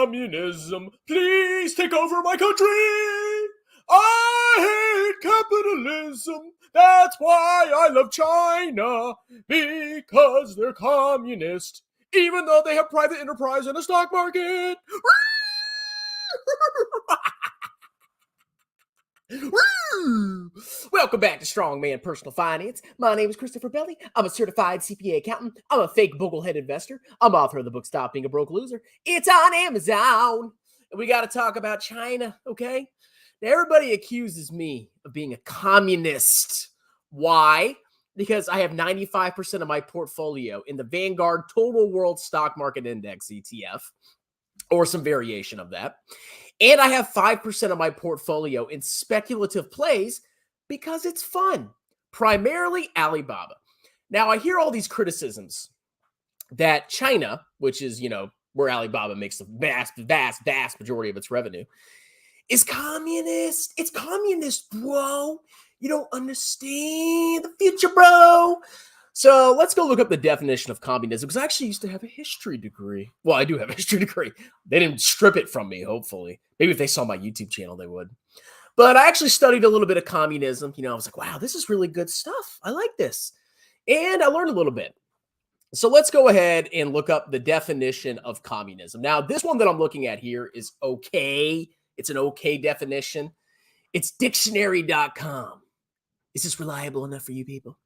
communism. Please take over my country. I hate capitalism. That's why I love China, because they're communist, even though they have private enterprise and a stock market. Welcome back to Strongman Personal Finance. My name is Christopher Belly. I'm a certified CPA accountant. I'm a fake booglehead investor. I'm author of the book Stop Being a Broke Loser. It's on Amazon. And we got to talk about China, okay? Now, everybody accuses me of being a communist. Why? Because I have 95% of my portfolio in the Vanguard Total World Stock Market Index ETF, or some variation of that. And I have 5% of my portfolio in speculative plays because it's fun, primarily Alibaba. Now, I hear all these criticisms that China, which is, where Alibaba makes the vast majority of its revenue, is communist. It's communist, bro. You don't understand the future, bro. So let's go look up the definition of communism, because I actually used to have a history degree. Well, I do have a history degree. They didn't strip it from me, hopefully. Maybe if they saw my YouTube channel, they would. But I actually studied a little bit of communism. I was like, wow, this is really good stuff. I like this. And I learned a little bit. So let's go ahead and look up the definition of communism. Now, this one that I'm looking at here is okay. It's an okay definition. It's dictionary.com. Is this reliable enough for you people?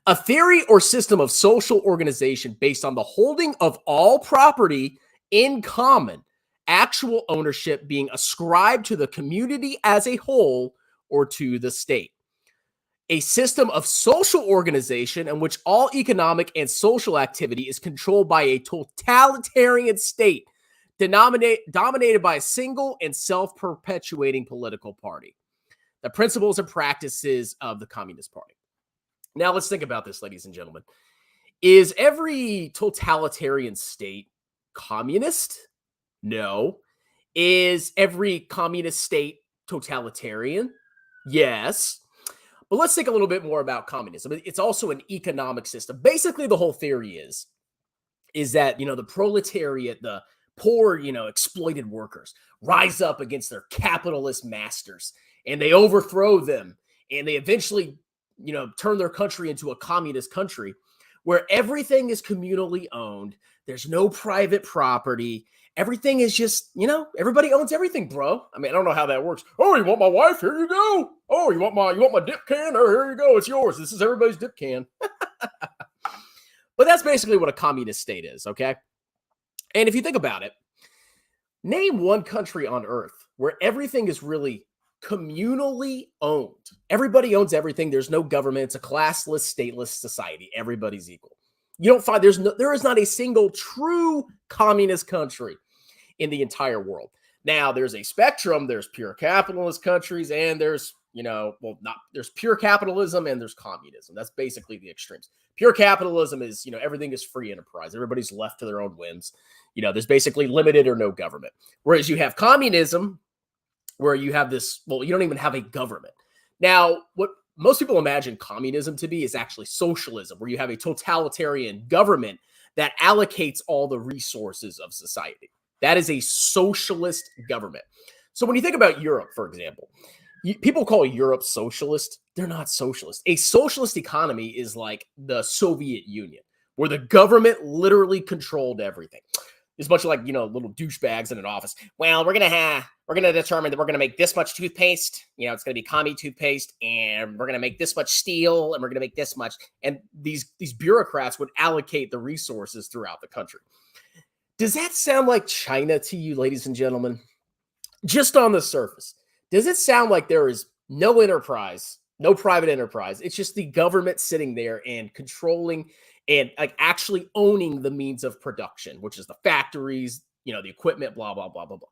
A theory or system of social organization based on the holding of all property in common, actual ownership being ascribed to the community as a whole or to the state. A system of social organization in which all economic and social activity is controlled by a totalitarian state dominated by a single and self-perpetuating political party. The principles and practices of the Communist Party. Now, let's think about this, ladies and gentlemen. Is every totalitarian state communist? No. Is every communist state totalitarian? Yes. But let's think a little bit more about communism. It's also an economic system. Basically, the whole theory is that, the proletariat, the poor, exploited workers rise up against their capitalist masters, and they overthrow them, and they eventually, turn their country into a communist country where everything is communally owned. There's no private property. Everything is just, everybody owns everything, bro. I mean, I don't know how that works. Oh, you want my wife? Here you go. Oh, you want my dip can? Oh, here you go. It's yours. This is everybody's dip can. But that's basically what a communist state is, okay? And if you think about it, name one country on earth where everything is really communally owned. Everybody owns everything. There's no government. It's a classless, stateless society. Everybody's equal. You don't find there is not a single true communist country in the entire world. Now, there's a spectrum. There's pure capitalist countries, and there's there's pure capitalism and there's communism. That's basically the extremes. Pure capitalism is, everything is free enterprise. Everybody's left to their own whims. There's basically limited or no government. Whereas you have communism, where you have this, you don't even have a government. Now, what most people imagine communism to be is actually socialism, where you have a totalitarian government that allocates all the resources of society. That is a socialist government. So when you think about Europe, for example, people call Europe socialist. They're not socialist. A socialist economy is like the Soviet Union, where the government literally controlled everything. It's much like, little douchebags in an office. Well, we're going to determine that we're going to make this much toothpaste. It's going to be commie toothpaste, and we're going to make this much steel, and we're going to make this much. And these bureaucrats would allocate the resources throughout the country. Does that sound like China to you, ladies and gentlemen? Just on the surface, does it sound like there is no enterprise, no private enterprise? It's just the government sitting there and controlling and actually owning the means of production, which is the factories, the equipment, blah, blah, blah, blah, blah.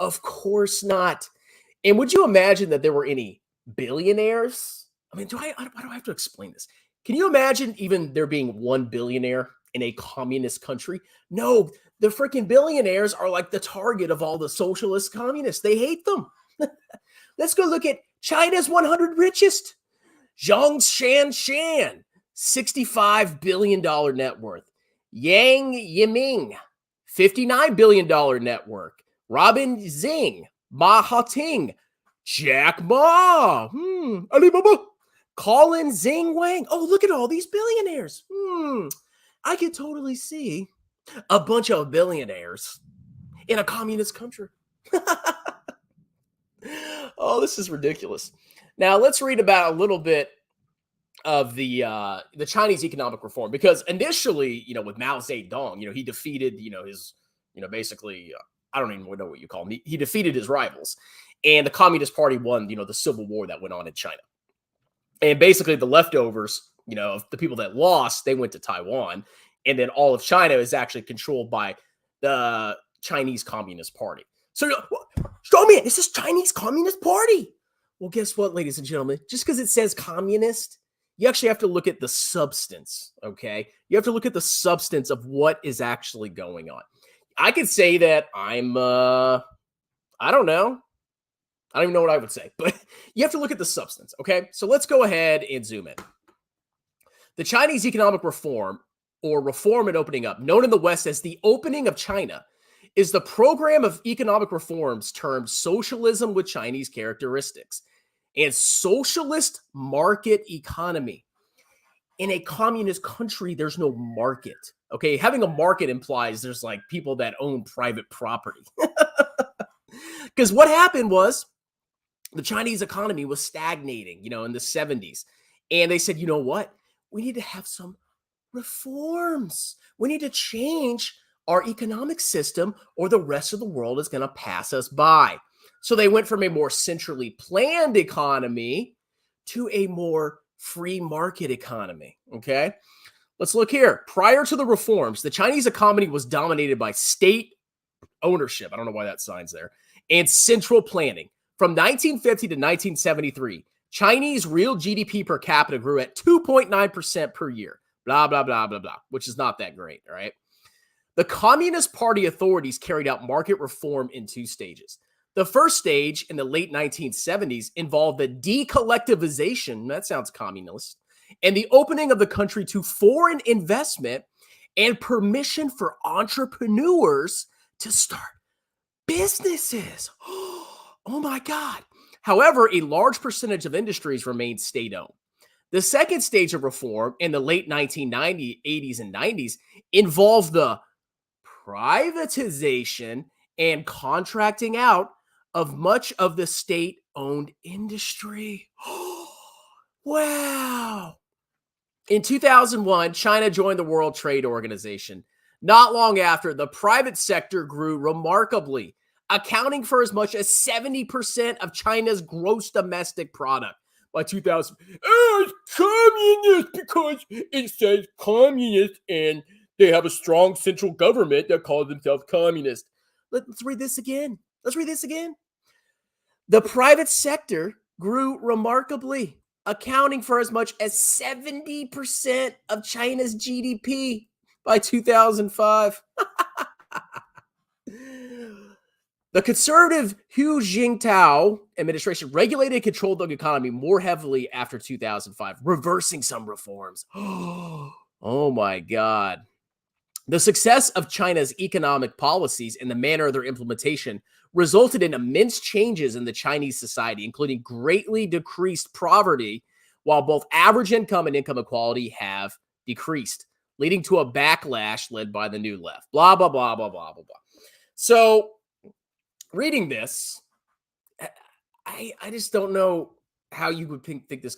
Of course not. And would you imagine that there were any billionaires? I mean, why do I have to explain this? Can you imagine even there being one billionaire in a communist country? No, the freaking billionaires are like the target of all the socialist communists. They hate them. Let's go look at China's 100 richest. Zhang Shan, $65 billion net worth. Yang Yiming, $59 billion net worth. Robin Zing, Ma Hating, Jack Ma, Alibaba, Colin Zing Wang. Oh, look at all these billionaires. I could totally see a bunch of billionaires in a communist country. Oh, this is ridiculous. Now let's read about a little bit of the Chinese economic reform, because initially, with Mao Zedong, he defeated, his, basically, I don't even know what you call him. He defeated his rivals, and the Communist Party won, the civil war that went on in China. And basically, the leftovers, of the people that lost, they went to Taiwan, and then all of China is actually controlled by the Chinese Communist Party. So, show me, it's this Chinese Communist Party. Well, guess what, ladies and gentlemen? Just because it says communist, you actually have to look at the substance, okay? You have to look at the substance of what is actually going on. I could say that I'm, I don't know. I don't even know what I would say, but you have to look at the substance, okay? So let's go ahead and zoom in. The Chinese economic reform, or reform and opening up, known in the West as the opening of China, is the program of economic reforms termed socialism with Chinese characteristics and socialist market economy. In a communist country, there's no market. Okay, having a market implies there's like people that own private property. Because what happened was the Chinese economy was stagnating, in the 70s. And they said, you know what? We need to have some reforms. We need to change our economic system, or the rest of the world is going to pass us by. So they went from a more centrally planned economy to a more free market economy. Okay, let's look here. Prior to the reforms, the Chinese economy was dominated by state ownership. I don't know why that sign's there. And central planning. From 1950 to 1973, Chinese real GDP per capita grew at 2.9% per year. Blah, blah, blah, blah, blah, which is not that great, all right? The Communist Party authorities carried out market reform in two stages. The first stage, in the late 1970s, involved the decollectivization, that sounds communist, and the opening of the country to foreign investment and permission for entrepreneurs to start businesses. Oh my God. However, a large percentage of industries remained state-owned. The second stage of reform in the late 1990s, 80s, and 90s involved the privatization and contracting out of much of the state-owned industry. Wow. In 2001, China joined the World Trade Organization. Not long after, the private sector grew remarkably, accounting for as much as 70% of China's gross domestic product. By 2000, it's communist because it says communist and they have a strong central government that calls themselves communist. Let's read this again. Let's read this again. The private sector grew remarkably, accounting for as much as 70% of China's GDP by 2005. The conservative Hu Jintao administration regulated and controlled the economy more heavily after 2005, reversing some reforms. Oh my God. The success of China's economic policies and the manner of their implementation resulted in immense changes in the Chinese society, including greatly decreased poverty, while both average income and income equality have decreased, leading to a backlash led by the new left. Blah, blah, blah, blah, blah, blah, blah. So, reading this, I just don't know how you would think this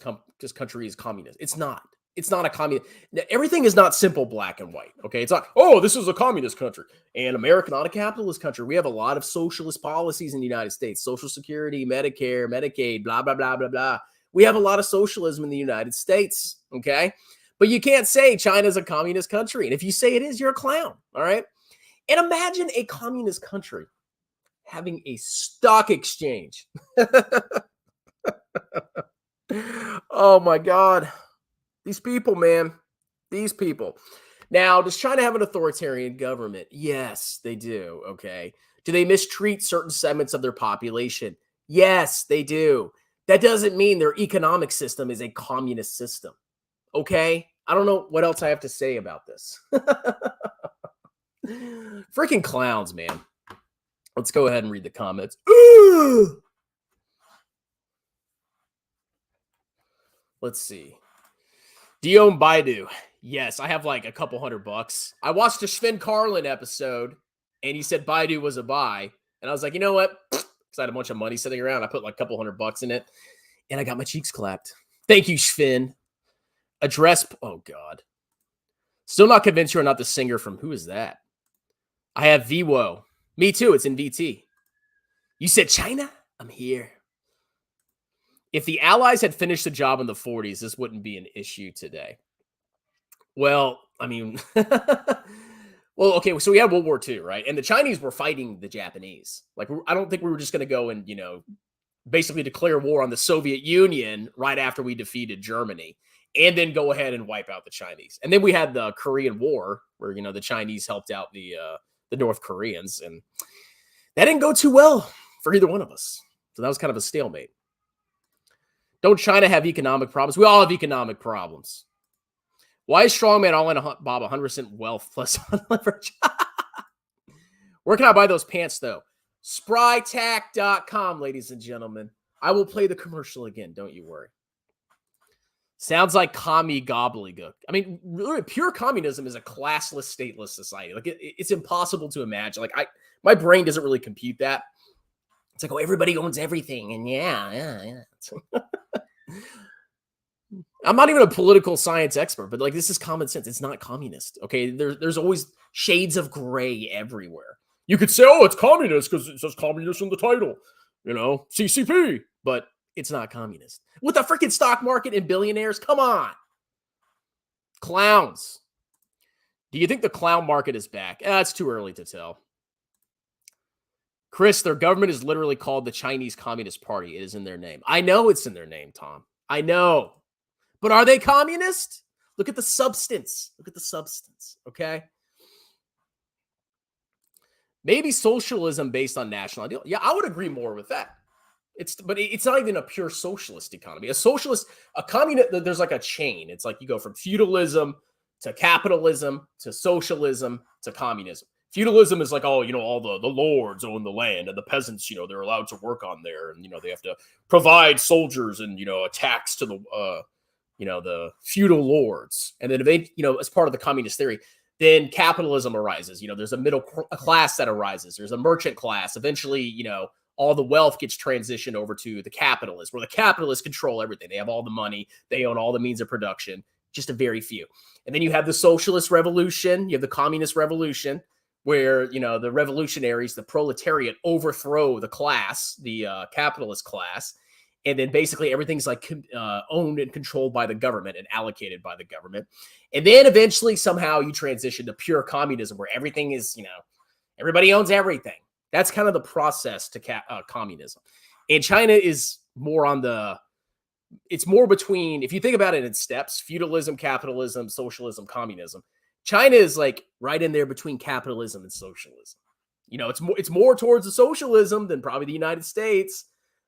country is communist. It's not. It's not a communist. Everything is not simple black and white. Okay, it's not. Oh, this is a communist country, and America not a capitalist country. We have a lot of socialist policies in the United States: Social Security, Medicare, Medicaid, blah blah blah blah blah. We have a lot of socialism in the United States. Okay, but you can't say China's a communist country, and if you say it is, you're a clown. All right, and imagine a communist country having a stock exchange. Oh my God. These people, man, these people. Now, does China have an authoritarian government? Yes, they do. Okay. Do they mistreat certain segments of their population? Yes, they do. That doesn't mean their economic system is a communist system. Okay. I don't know what else I have to say about this. Freaking clowns, man. Let's go ahead and read the comments. Ooh! Let's see. Do you own Baidu? Yes, I have like a couple $100. I watched a Sven Carlin episode, and he said Baidu was a buy. And I was like, you know what? Because I had a bunch of money sitting around. I put like a couple $100 in it, and I got my cheeks clapped. Thank you, Sven. Address. Oh, God. Still not convinced you're not the singer from who is that? I have VWO. Me too. It's in VT. You said China? I'm here. If the Allies had finished the job in the 40s, this wouldn't be an issue today. Well, I mean, well, okay, so we had World War II, right? And the Chinese were fighting the Japanese. Like, I don't think we were just going to go and, basically declare war on the Soviet Union right after we defeated Germany and then go ahead and wipe out the Chinese. And then we had the Korean War where, the Chinese helped out the North Koreans. And that didn't go too well for either one of us. So that was kind of a stalemate. Don't China have economic problems? We all have economic problems. Why is Strongman all in Bob 100% wealth plus leverage? Where can I buy those pants, though? Sprytack.com, ladies and gentlemen. I will play the commercial again. Don't you worry. Sounds like commie gobbledygook. I mean, really, pure communism is a classless, stateless society. Like, it's impossible to imagine. Like, my brain doesn't really compute that. It's like, oh, everybody owns everything. And yeah. I'm not even a political science expert, but like, this is common sense. It's not communist. Okay. There's always shades of gray everywhere. You could say, oh, it's communist because it says communist in the title, CCP, but it's not communist. With the freaking stock market and billionaires, come on. Clowns. Do you think the clown market is back? It's too early to tell. Chris, their government is literally called the Chinese Communist Party. It is in their name. I know it's in their name, Tom. I know. But are they communist? Look at the substance. Look at the substance, okay? Maybe socialism based on national ideal. Yeah, I would agree more with that. But it's not even a pure socialist economy. A communist, there's like a chain. It's like you go from feudalism to capitalism to socialism to communism. Feudalism is like, all the lords own the land and the peasants, they're allowed to work on there. And, they have to provide soldiers and, a tax to the feudal lords. And then, as part of the communist theory, then capitalism arises. There's a middle class that arises. There's a merchant class. Eventually, all the wealth gets transitioned over to the capitalists, where the capitalists control everything. They have all the money. They own all the means of production, just a very few. And then you have the socialist revolution. You have the communist revolution, where, the revolutionaries, the proletariat, overthrow the class, the capitalist class. And then basically everything's like owned and controlled by the government and allocated by the government. And then eventually somehow you transition to pure communism, where everything is, everybody owns everything. That's kind of the process to communism. And China is more it's more between, if you think about it in steps, feudalism, capitalism, socialism, communism. China is like right in there between capitalism and socialism. It's more towards the socialism than probably the United States,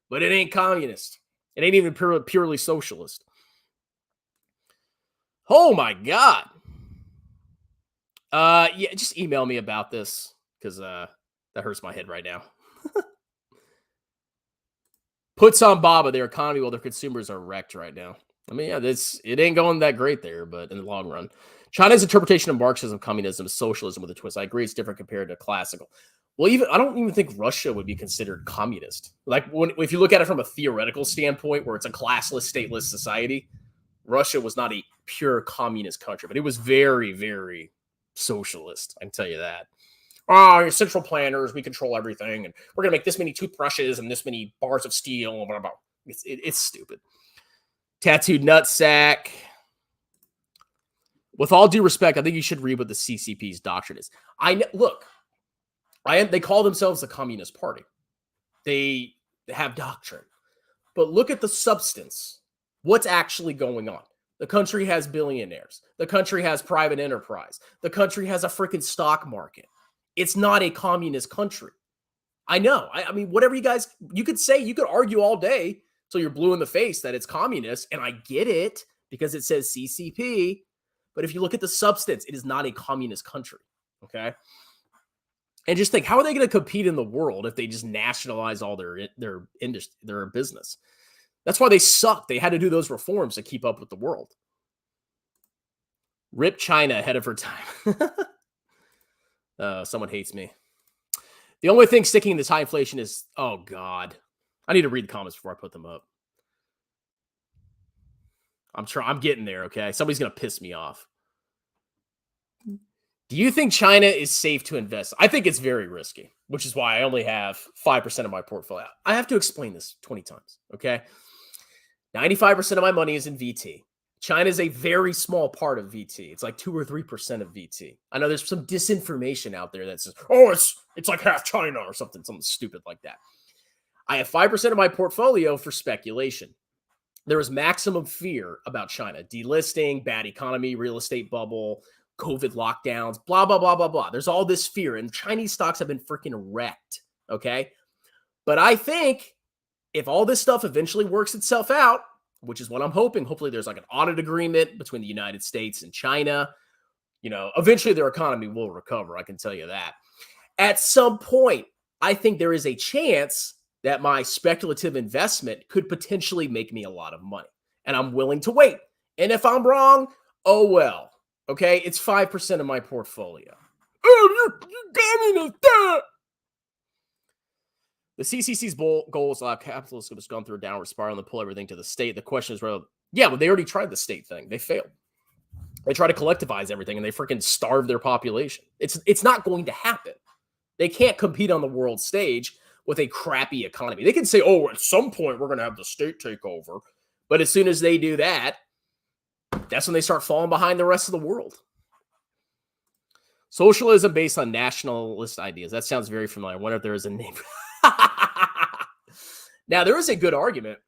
but it ain't communist. It ain't even purely socialist. Oh my God. Yeah, just email me about this because that hurts my head right now. Puts on Baba, their economy while their consumers are wrecked right now. I mean, yeah, it ain't going that great there, but in the long run. China's interpretation of Marxism, communism is socialism with a twist. I agree it's different compared to classical. Well, I don't even think Russia would be considered communist. Like, if you look at it from a theoretical standpoint, where it's a classless, stateless society, Russia was not a pure communist country, but it was very, very socialist. I can tell you that. Oh, you're central planners. We control everything, and we're gonna make this many toothbrushes and this many bars of steel. Blah, blah, blah. It's stupid. Tattooed nutsack. With all due respect, I think you should read what the CCP's doctrine is. They call themselves the Communist Party. They have doctrine. But look at the substance. What's actually going on? The country has billionaires. The country has private enterprise. The country has a freaking stock market. It's not a communist country. I know. I mean, whatever you could say, you could argue all day till you're blue in the face that it's communist, and I get it because it says CCP. But if you look at the substance, it is not a communist country, okay? And just think, how are they going to compete in the world if they just nationalize all their industry, their business? That's why they suck. They had to do those reforms to keep up with the world. Rip China ahead of her time. Someone hates me. The only thing sticking in this high inflation is, oh God. I need to read the comments before I put them up. I'm getting there, okay? Somebody's going to piss me off. Do you think China is safe to invest? I think it's very risky, which is why I only have 5% of my portfolio. I have to explain this 20 times, okay? 95% of my money is in VT. China is a very small part of VT. It's like 2 or 3% of VT. I know there's some disinformation out there that says, oh, it's like half China or something stupid like that. I have 5% of my portfolio for speculation. There is maximum fear about China. Delisting, bad economy, real estate bubble, COVID lockdowns, blah, blah, blah, blah, blah. There's all this fear, and Chinese stocks have been freaking wrecked, okay? But I think if all this stuff eventually works itself out, which is what I'm hoping, hopefully there's like an audit agreement between the United States and China, eventually their economy will recover, I can tell you that. At some point, I think there is a chance that my speculative investment could potentially make me a lot of money. And I'm willing to wait. And if I'm wrong, oh well. Okay? It's 5% of my portfolio. Oh, you're communist. The CCC's goal is to allow capitalism has gone through a downward spiral and to pull everything to the state. The question is, well, yeah, but they already tried the state thing. They failed. They try to collectivize everything and they freaking starve their population. It's not going to happen. They can't compete on the world stage with a crappy economy. They can say, oh, at some point we're going to have the state take over. But as soon as they do that, that's when they start falling behind the rest of the world. Socialism based on nationalist ideas. That sounds very familiar. I wonder if there is a name. Now, there is a good argument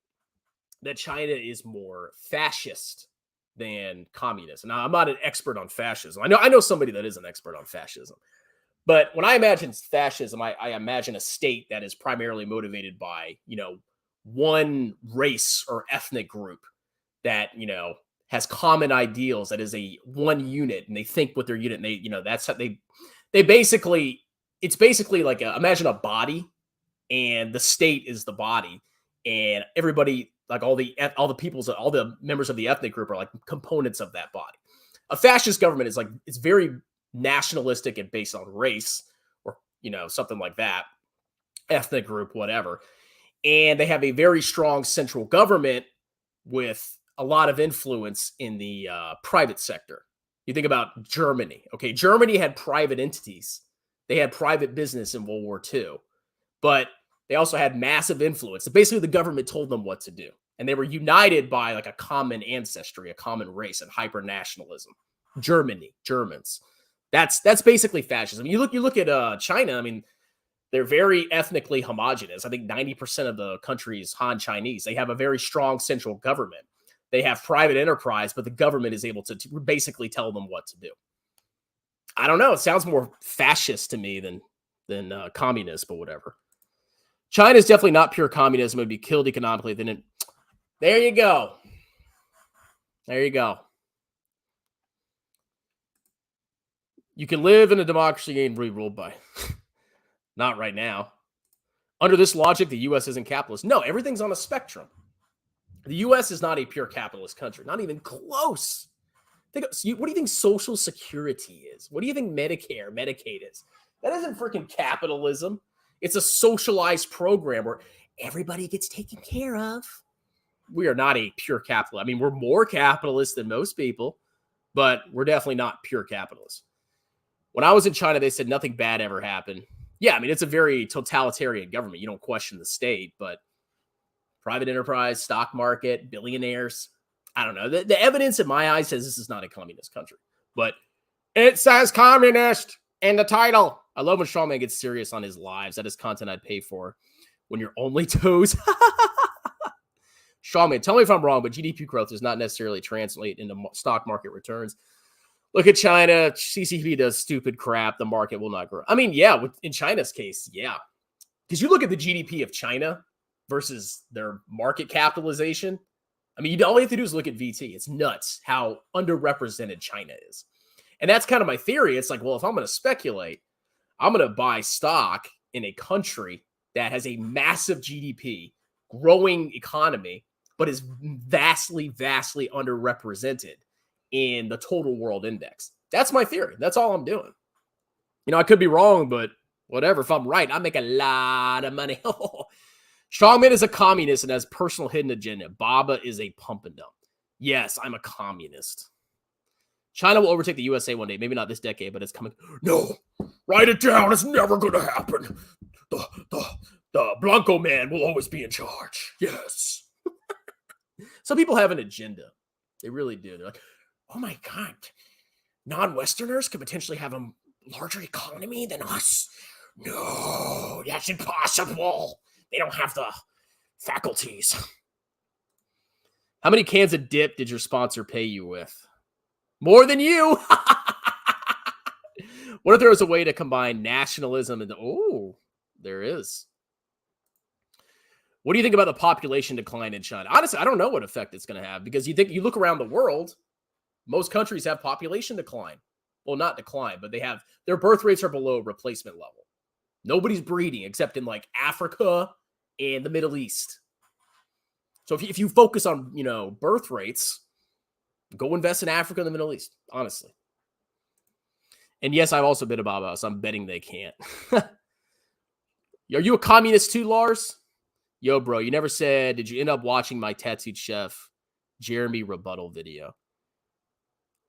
that China is more fascist than communist. Now, I'm not an expert on fascism. I know somebody that is an expert on fascism. But when I imagine fascism, I imagine a state that is primarily motivated by, one race or ethnic group that, has common ideals, that is a one unit, and they think with their unit, and they, that's how they basically, it's basically like imagine a body, and the state is the body, and everybody, like all the members of the ethnic group are like components of that body. A fascist government is like, it's very nationalistic and based on race or, something like that, ethnic group, whatever. And they have a very strong central government with a lot of influence in the private sector. You think about Germany. Okay, Germany had private entities. They had private business in World War II, but they also had massive influence. So basically, the government told them what to do. And they were united by like a common ancestry, a common race, and hyper-nationalism. Germans. That's basically fascism. You look at China. I mean, they're very ethnically homogenous. I think 90% of the country is Han Chinese. They have a very strong central government. They have private enterprise, but the government is able to basically tell them what to do. I don't know. It sounds more fascist to me than communist, but whatever. China is definitely not pure communism. It would be killed economically. There you go. There you go. You can live in a democracy and be ruled by. Not right now. Under this logic, the U.S. isn't capitalist. No, everything's on a spectrum. The U.S. is not a pure capitalist country. Not even close. What do you think Social Security is? What do you think Medicare, Medicaid is? That isn't freaking capitalism. It's a socialized program where everybody gets taken care of. We are not a pure capitalist. I mean, we're more capitalist than most people, but we're definitely not pure capitalists. When I was in China, they said nothing bad ever happened. Yeah, I mean, it's a very totalitarian government. You don't question the state, but private enterprise, stock market, billionaires. I don't know. The evidence in my eyes says this is not a communist country, but it says communist in the title. I love when Shawman gets serious on his lives. That is content I'd pay for when you're only toes. Shawman, tell me if I'm wrong, but GDP growth does not necessarily translate into stock market returns. Look at China. CCP does stupid crap. The market will not grow. I mean, yeah, in China's case, yeah. Because you look at the GDP of China versus their market capitalization. I mean, all you have to do is look at VT. It's nuts how underrepresented China is. And that's kind of my theory. It's like, well, if I'm going to speculate, I'm going to buy stock in a country that has a massive GDP, growing economy, but is vastly, vastly underrepresented in the total world index. That's my theory. That's all I'm doing. You know, I could be wrong, but whatever. If I'm right, I make a lot of money. Strongman is a communist and has personal hidden agenda. Baba is a pump and dump. Yes, I'm a communist. China will overtake the USA one day. Maybe not this decade, but it's coming. No, write it down. It's never going to happen. The Blanco man will always be in charge. Yes. Some people have an agenda. They really do. They're like, oh my God, non-Westerners could potentially have a larger economy than us. No, that's impossible. They don't have the faculties. How many cans of dip did your sponsor pay you with? More than you. What if there was a way to combine nationalism and there is. What do you think about the population decline in China? Honestly, I don't know what effect it's going to have, because you look around the world, most countries have population decline. Well, not decline, but their birth rates are below replacement level. Nobody's breeding except in like Africa and the Middle East. So if you focus on, birth rates, go invest in Africa and the Middle East, honestly. And yes, I've also been a Baba, so I'm betting they can't. Are you a communist too, Lars? Yo, bro, you never said, did you end up watching my tattooed chef Jeremy rebuttal video?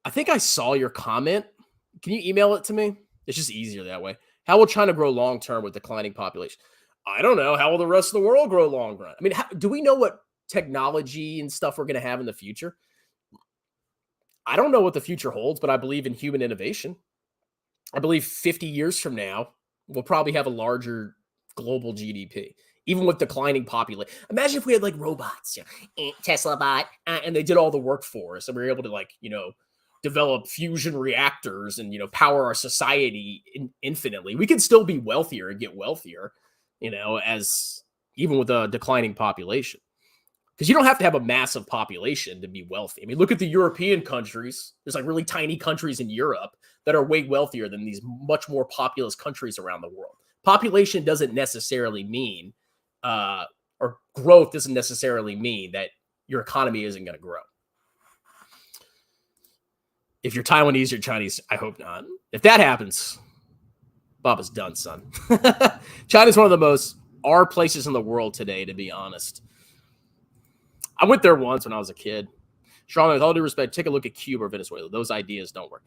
I think I saw your comment. Can you email it to me? It's just easier that way. How will China grow long-term with declining population? I don't know. How will the rest of the world grow long-run? I mean, do we know what technology and stuff we're going to have in the future? I don't know what the future holds, but I believe in human innovation. I believe 50 years from now, we'll probably have a larger global GDP, even with declining population. Imagine if we had like robots, Tesla bot, and they did all the work for us, and we were able to develop fusion reactors and, power our society infinitely. We could still be wealthier and get wealthier, as even with a declining population. Because you don't have to have a massive population to be wealthy. I mean, look at the European countries. There's like really tiny countries in Europe that are way wealthier than these much more populous countries around the world. Population doesn't necessarily mean, or growth doesn't necessarily mean that your economy isn't going to grow. If you're Taiwanese, you're Chinese, I hope not. If that happens, Baba's done, son. China's one of the most places in the world today, to be honest. I went there once when I was a kid. Strong, with all due respect, take a look at Cuba or Venezuela. Those ideas don't work.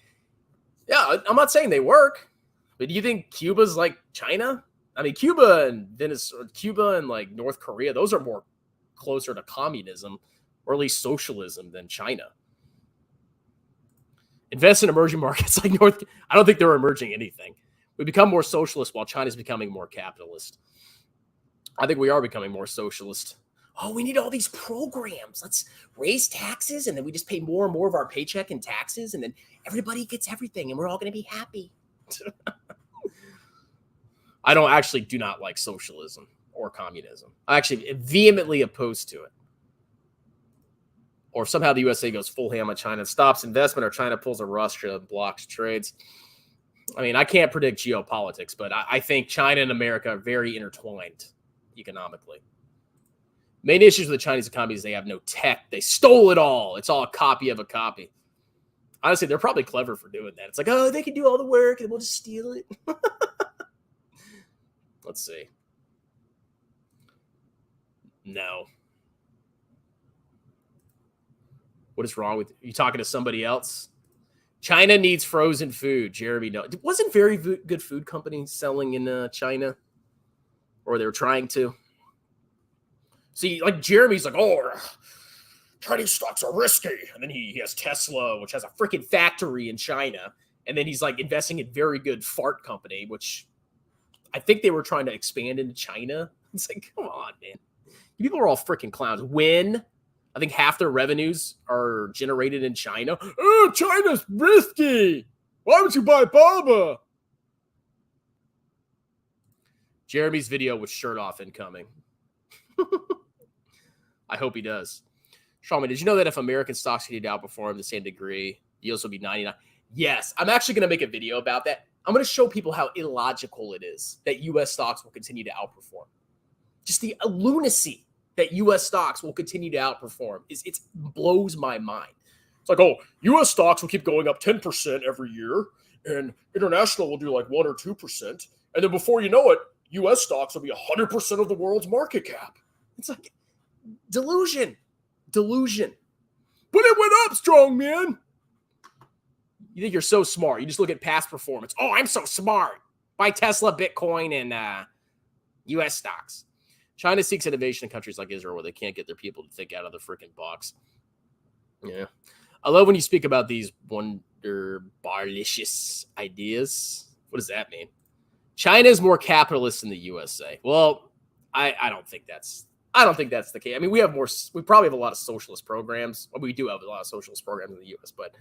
Yeah, I'm not saying they work, but do you think Cuba's like China? I mean, Cuba and Venezuela, Cuba and like North Korea, those are more closer to communism, or at least socialism, than China. Invest in emerging markets like I don't think they're emerging anything. We become more socialist while China's becoming more capitalist. I think we are becoming more socialist. Oh, we need all these programs. Let's raise taxes, and then we just pay more and more of our paycheck in taxes, and then everybody gets everything, and we're all going to be happy. I do not like socialism or communism. I actually am vehemently opposed to it. Or if somehow the USA goes full ham on China, stops investment, or China pulls a Russia and blocks trades. I mean, I can't predict geopolitics, but I think China and America are very intertwined economically. Main issues with the Chinese economy is they have no tech. They stole it all. It's all a copy of a copy. Honestly, they're probably clever for doing that. It's like, oh, they can do all the work and we'll just steal it. Let's see. No. What is wrong with you? Talking to somebody else? China needs frozen food. Jeremy, no. Wasn't very good food company selling in China? Or they were trying to? See, like Jeremy's like, oh, Chinese stocks are risky. And then he has Tesla, which has a freaking factory in China. And then he's like investing in very good fart company, which I think they were trying to expand into China. It's like, come on, man. You people are all freaking clowns. When I think half their revenues are generated in China. Oh, China's risky. Why would you buy Baba? Jeremy's video with shirt off incoming. I hope he does. Shawman, did you know that if American stocks continue to outperform the same degree, yields will be 99? Yes, I'm actually going to make a video about that. I'm going to show people how illogical it is that U.S. stocks will continue to outperform. Just the lunacy that U.S. stocks will continue to outperform it blows my mind. It's like, oh, U.S. stocks will keep going up 10% every year, and international will do like 1 or 2%, and then before you know it, U.S. stocks will be 100% of the world's market cap. It's like delusion. But it went up, strong man. You think you're so smart. You just look at past performance. Oh, I'm so smart. Buy Tesla, Bitcoin, and U.S. stocks. China seeks innovation in countries like Israel where they can't get their people to think out of the freaking box. Yeah. I love when you speak about these wonderbarlicious ideas. What does that mean? China is more capitalist than the USA. Well, I don't think that's the case. I mean, we probably have a lot of socialist programs. Well, we do have a lot of socialist programs in the US, but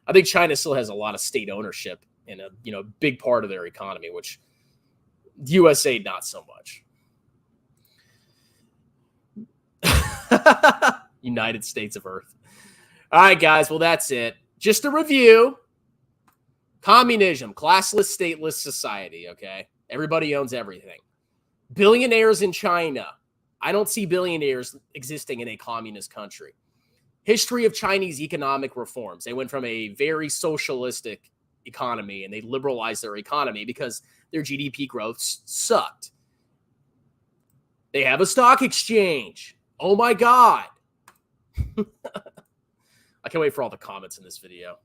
I think China still has a lot of state ownership in a big part of their economy, which the USA not so much. United States of Earth. All right, guys. Well, that's it. Just a review. Communism, classless, stateless society, okay? Everybody owns everything. Billionaires in China. I don't see billionaires existing in a communist country. History of Chinese economic reforms. They went from a very socialistic economy and they liberalized their economy because their GDP growth sucked. They have a stock exchange. Oh my God. I can't wait for all the comments in this video.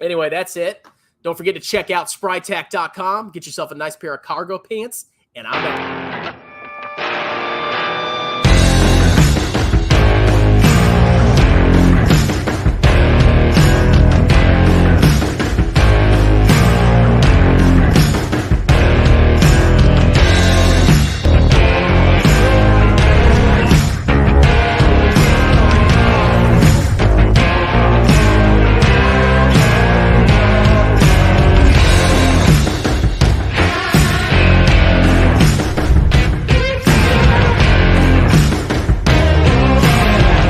Anyway, that's it. Don't forget to check out sprytac.com. Get yourself a nice pair of cargo pants, and I'm out.